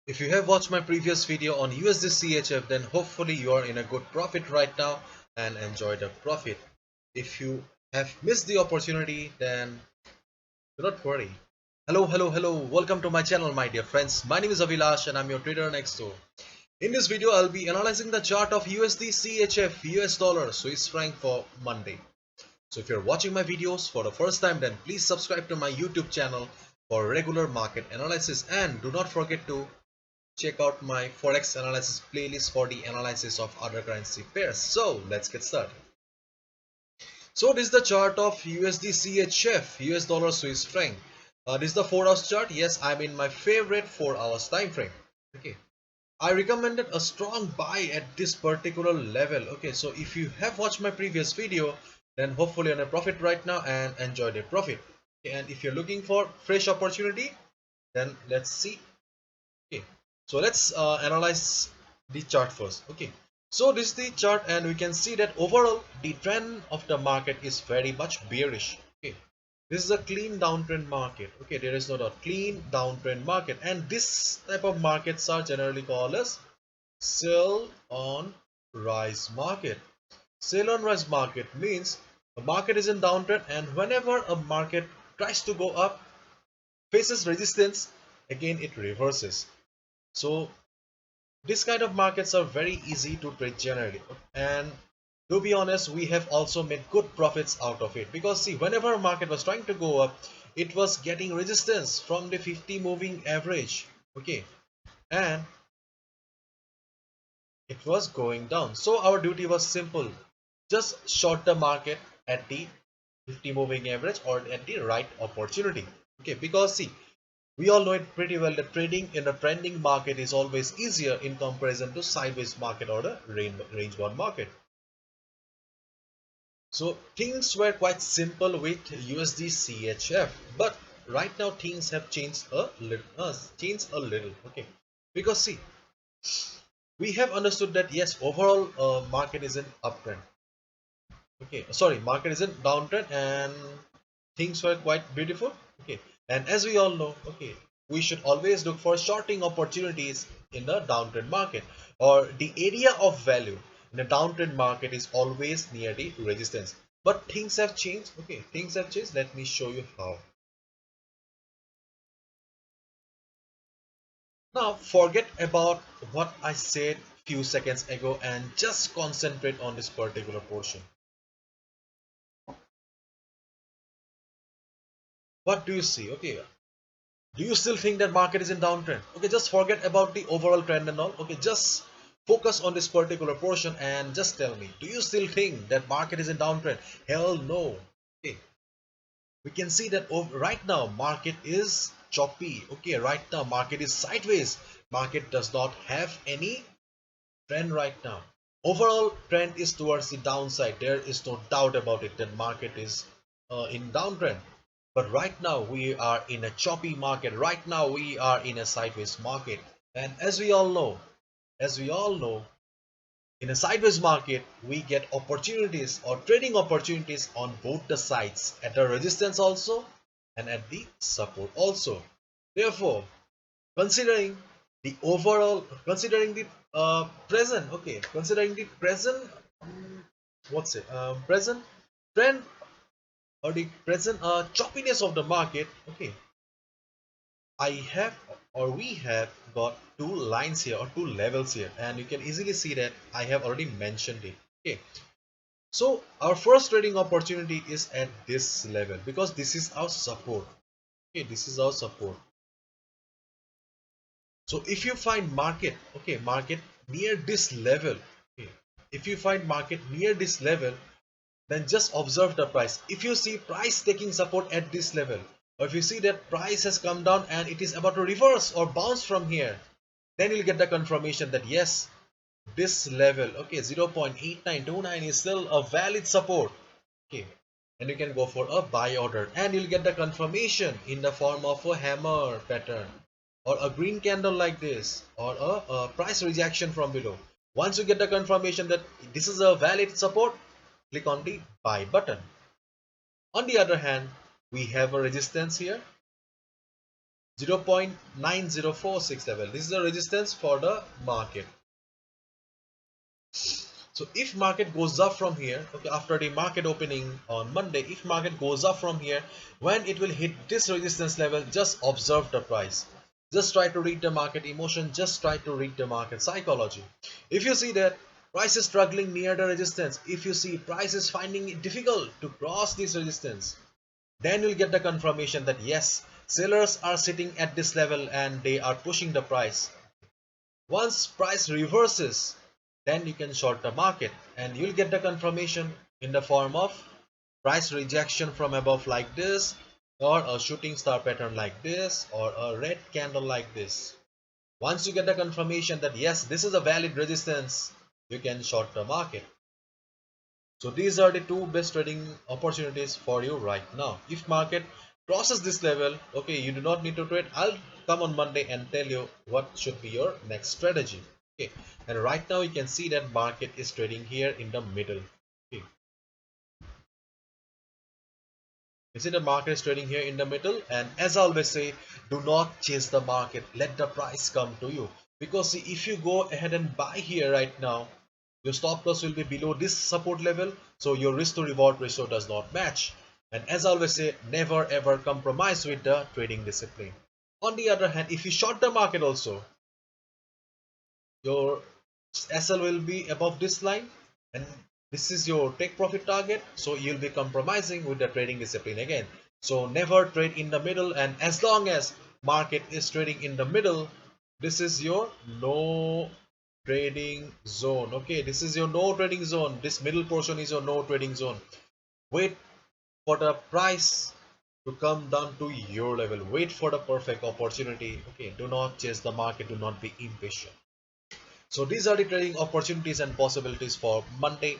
If you have watched my previous video on USD CHF, then hopefully you are in a good profit right now and enjoy the profit. If you have missed the opportunity, then do not worry. Hello. Welcome to my channel, my dear friends. My name is Avilash and I'm your trader next door. In this video, I'll be analyzing the chart of USD CHF, US dollar, Swiss franc for Monday. So if you're watching my videos for the first time, then please subscribe to my YouTube channel for regular market analysis, and do not forget to check out my Forex analysis playlist for the analysis of other currency pairs. So let's get started. So this is the chart of USD CHF, US dollar Swiss franc. This is the 4 hours chart. Yes, I'm in my favorite 4 hours time frame. Okay. I recommended a strong buy at this particular level. Okay, so if you have watched my previous video, then hopefully you're on a profit right now and enjoy the profit. Okay, and if you're looking for fresh opportunity, then let's see. Okay, so let's analyze the chart first. Okay, so this is the chart and we can see that overall the trend of the market is very much bearish. Okay, this is a clean downtrend market. Okay, there is no doubt, clean downtrend market, and this type of markets are generally called as sell on rise market. Sell on rise market means the market is in downtrend, and whenever a market tries to go up, faces resistance, again it reverses. So this kind of markets are very easy to trade generally, and to be honest, we have also made good profits out of it, because see, whenever a market was trying to go up, it was getting resistance from the 50 moving average. Okay, and it was going down, so our duty was simple: just short the market at the 50 moving average or at the right opportunity. Okay, because see, we all know it pretty well that trading in a trending market is always easier in comparison to sideways market or the range bound market. So things were quite simple with USD CHF, but right now things have changed a little. Okay, because see, we have understood that yes, overall market is in uptrend. Okay, sorry, market is in downtrend and things were quite beautiful. Okay, and as we all know, okay, we should always look for shorting opportunities in the downtrend market, or the area of value in the downtrend market is always near the resistance. But things have changed. Okay, things have changed. Let me show you how. Now forget about what I said few seconds ago and just concentrate on this particular portion. What do you see? Okay, do you still think that market is in downtrend? Okay, just forget about the overall trend and all. Okay, just focus on this particular portion and just tell me, do you still think that market is in downtrend? Hell no. Okay, we can see that right now market is choppy. Okay, right now market is sideways. Market does not have any trend right now. Overall trend is towards the downside. There is no doubt about it that market is in downtrend. But right now we are in a choppy market. Right now we are in a sideways market. And as we all know, in a sideways market, we get opportunities or trading opportunities on both the sides, at the resistance also and at the support also. Therefore, considering the overall, considering the present, okay, considering the present, what's it, present trend or the present choppiness of the market, okay, I have or we have got two lines here or two levels here, and you can easily see that I have already mentioned it. Okay, so our first trading opportunity is at this level, because this is our support. Okay, this is our support. So if you find market, okay, market near this level, okay, if you find market near this level, then just observe the price. If you see price taking support at this level, or if you see that price has come down and it is about to reverse or bounce from here, then you'll get the confirmation that yes, this level, okay, 0.8929 is still a valid support. Okay, and you can go for a buy order, and you'll get the confirmation in the form of a hammer pattern or a green candle like this, or a price rejection from below. Once you get the confirmation that this is a valid support, click on the buy button. On the other hand, we have a resistance here, 0.90467. This is the resistance for the market. So if market goes up from here, okay, after the market opening on Monday, if market goes up from here, when it will hit this resistance level, just observe the price. Just try to read the market emotion, just try to read the market psychology. If you see that price is struggling near the resistance, if you see price is finding it difficult to cross this resistance, then you'll get the confirmation that yes, sellers are sitting at this level and they are pushing the price. Once price reverses, then you can short the market and you'll get the confirmation in the form of price rejection from above like this, or a shooting star pattern like this, or a red candle like this. Once you get the confirmation that yes, this is a valid resistance, you can short the market. So these are the two best trading opportunities for you right now. If market crosses this level, okay, you do not need to trade. I'll come on Monday and tell you what should be your next strategy. Okay, and right now you can see that market is trading here in the middle. Okay, you see the market is trading here in the middle, and as I always say, do not chase the market. Let the price come to you. Because see, if you go ahead and buy here right now, your stop loss will be below this support level, so your risk to reward ratio does not match. And as I always say, never ever compromise with the trading discipline. On the other hand, if you short the market also, your SL will be above this line, and this is your take profit target, so you'll be compromising with the trading discipline again. So never trade in the middle, and as long as market is trading in the middle, this is your no trading zone. Okay, this is your no trading zone. This middle portion is your no trading zone. Wait for the price to come down to your level. Wait for the perfect opportunity. Okay, do not chase the market, do not be impatient. So these are the trading opportunities and possibilities for Monday.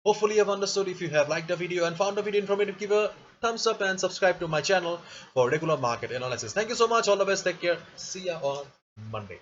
Hopefully you have understood. If you have liked the video and found the video informative, give a thumbs up and subscribe to my channel for regular market analysis. Thank you so much. All the best. Take care. See ya on Monday.